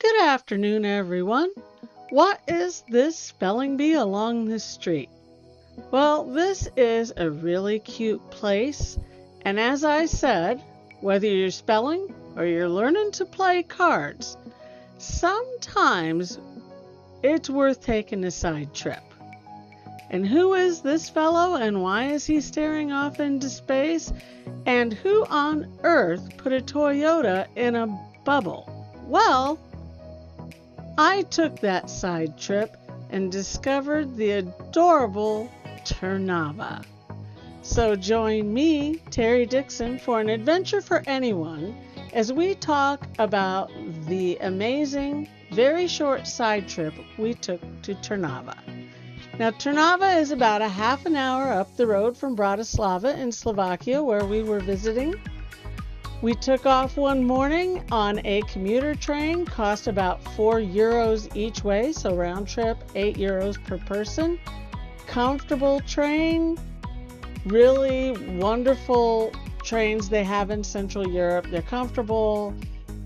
Good afternoon, everyone. What is this spelling bee along this street? Well, this is a really cute place, and as I said, whether you're spelling or you're learning to play cards, sometimes it's worth taking a side trip. And who is this fellow, and why is he staring off into space? And who on earth put a Toyota in a bubble? Well, I took that side trip and discovered the adorable Trnava. So join me, Terry Dixon, for an adventure for anyone as we talk about the amazing, very short side trip we took to Trnava. Now, Trnava is about a half an hour up the road from Bratislava in Slovakia, where we were visiting. We took off one morning on a commuter train, cost about €4 each way, so round trip, €8 per person. Comfortable train, really wonderful trains they have in Central Europe. They're comfortable.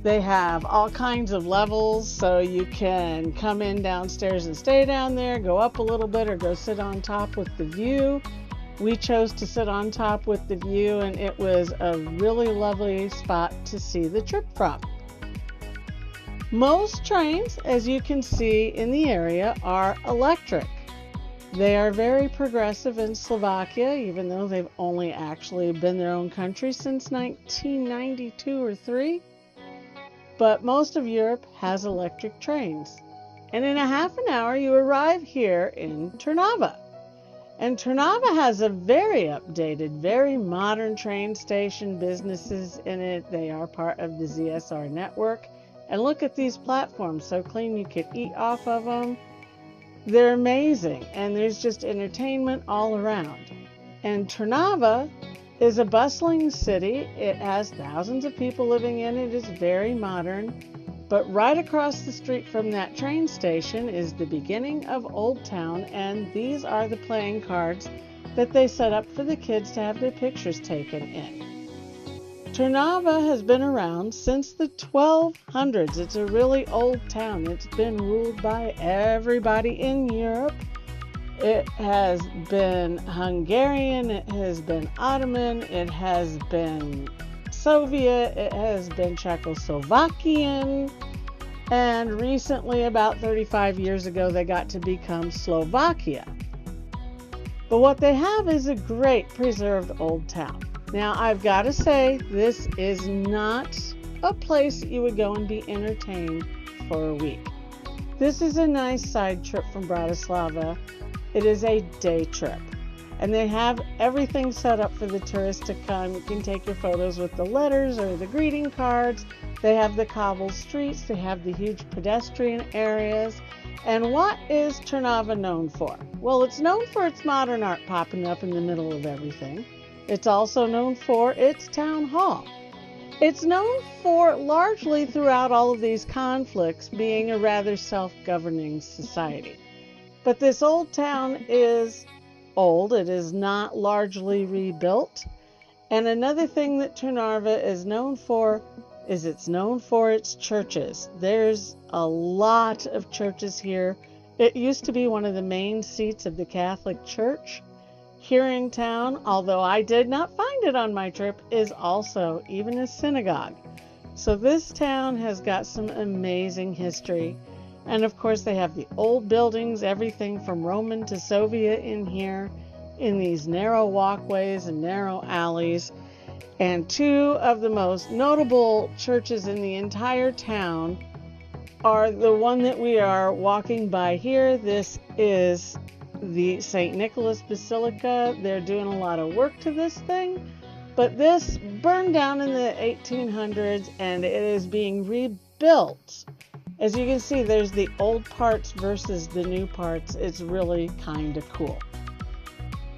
They have all kinds of levels, so you can come in downstairs and stay down there, go up a little bit, or go sit on top with the view. We chose to sit on top with the view, and it was a really lovely spot to see the trip from. Most trains, as you can see in the area, are electric. They are very progressive in Slovakia, even though they've only actually been their own country since 1992 or 3. But most of Europe has electric trains. And in a half an hour, you arrive here in Trnava. And Trnava has a very updated, very modern train station, businesses in it. They are part of the ZSR network. And look at these platforms, so clean you could eat off of them. They're amazing, and there's just entertainment all around. And Trnava is a bustling city. It has thousands of people living in it. It's very modern. But right across the street from that train station is the beginning of Old Town, and these are the playing cards that they set up for the kids to have their pictures taken in. Trnava has been around since the 1200s. It's a really old town. It's been ruled by everybody in Europe. It has been Hungarian, it has been Ottoman, it has been Soviet, it has been Czechoslovakian, and recently, about 35 years ago, they got to become Slovakia. But what they have is a great preserved old town. Now, I've got to say, this is not a place that you would go and be entertained for a week. This is a nice side trip from Bratislava. It is a day trip. And they have everything set up for the tourists to come. You can take your photos with the letters or the greeting cards. They have the cobbled streets. They have the huge pedestrian areas. And what is Trnava known for? Well, it's known for its modern art popping up in the middle of everything. It's also known for its town hall. It's known for, largely throughout all of these conflicts, being a rather self-governing society. But this old town is old. It is not largely rebuilt. And another thing that Trnava is known for is it's known for its churches. There's a lot of churches here. It used to be one of the main seats of the Catholic Church here in town, although I did not find it on my trip, is also even a synagogue. So this town has got some amazing history. And of course, they have the old buildings, everything from Roman to Soviet in here, in these narrow walkways and narrow alleys. And two of the most notable churches in the entire town are the one that we are walking by here. This is the St. Nicholas Basilica. They're doing a lot of work to this thing. But this burned down in the 1800s, and it is being rebuilt. As you can see, there's the old parts versus the new parts. It's really kind of cool.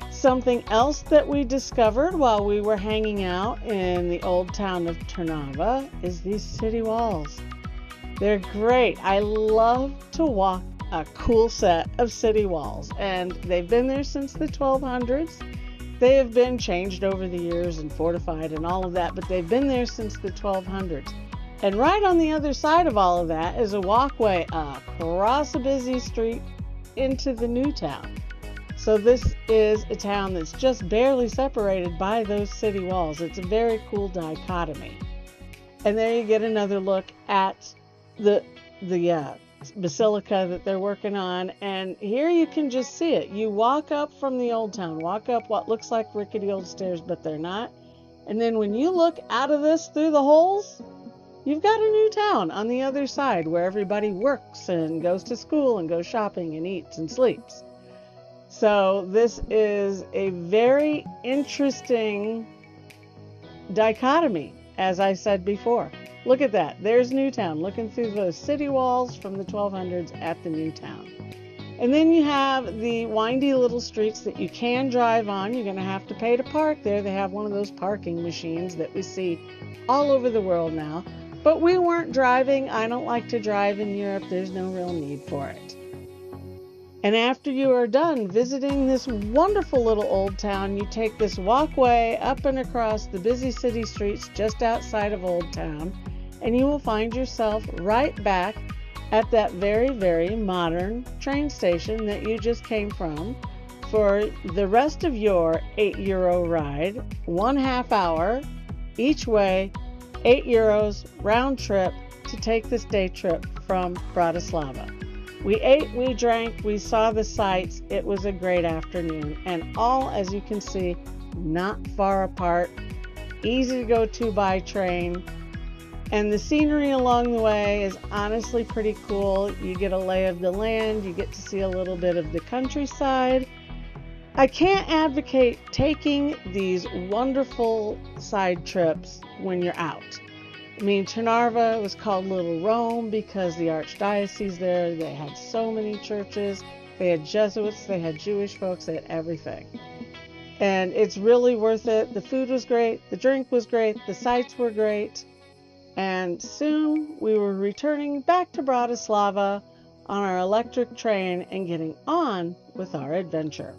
Something else that we discovered while we were hanging out in the old town of Trnava is these city walls. They're great. I love to walk a cool set of city walls, and they've been there since the 1200s. They have been changed over the years and fortified and all of that, but they've been there since the 1200s. And right on the other side of all of that is a walkway across a busy street into the new town. So this is a town that's just barely separated by those city walls. It's a very cool dichotomy. And there you get another look at the basilica that they're working on. And here you can just see it. You walk up from the old town, walk up what looks like rickety old stairs, but they're not. And then when you look out of this through the holes, you've got a new town on the other side where everybody works and goes to school and goes shopping and eats and sleeps. So this is a very interesting dichotomy, as I said before. Look at that. There's Newtown, looking through those city walls from the 1200s at the new town. And then you have the windy little streets that you can drive on. You're going to have to pay to park there. They have one of those parking machines that we see all over the world now. But we weren't driving. I don't like to drive in Europe. There's no real need for it. And after you are done visiting this wonderful little old town, you take this walkway up and across the busy city streets just outside of Old Town, and you will find yourself right back at that very, very modern train station that you just came from for the rest of your €8 ride, 1/2 hour each way, €8 round trip to take this day trip from Bratislava. We ate, we drank, we saw the sights. It was a great afternoon, and all, as you can see, not far apart, easy to go to by train. And the scenery along the way is honestly pretty cool. You get a lay of the land, you get to see a little bit of the countryside. I can't advocate taking these wonderful side trips when you're out. I mean, Trnava was called Little Rome because the archdiocese there, they had so many churches. They had Jesuits, they had Jewish folks, they had everything. And it's really worth it. The food was great, the drink was great, the sights were great. And soon we were returning back to Bratislava on our electric train and getting on with our adventure.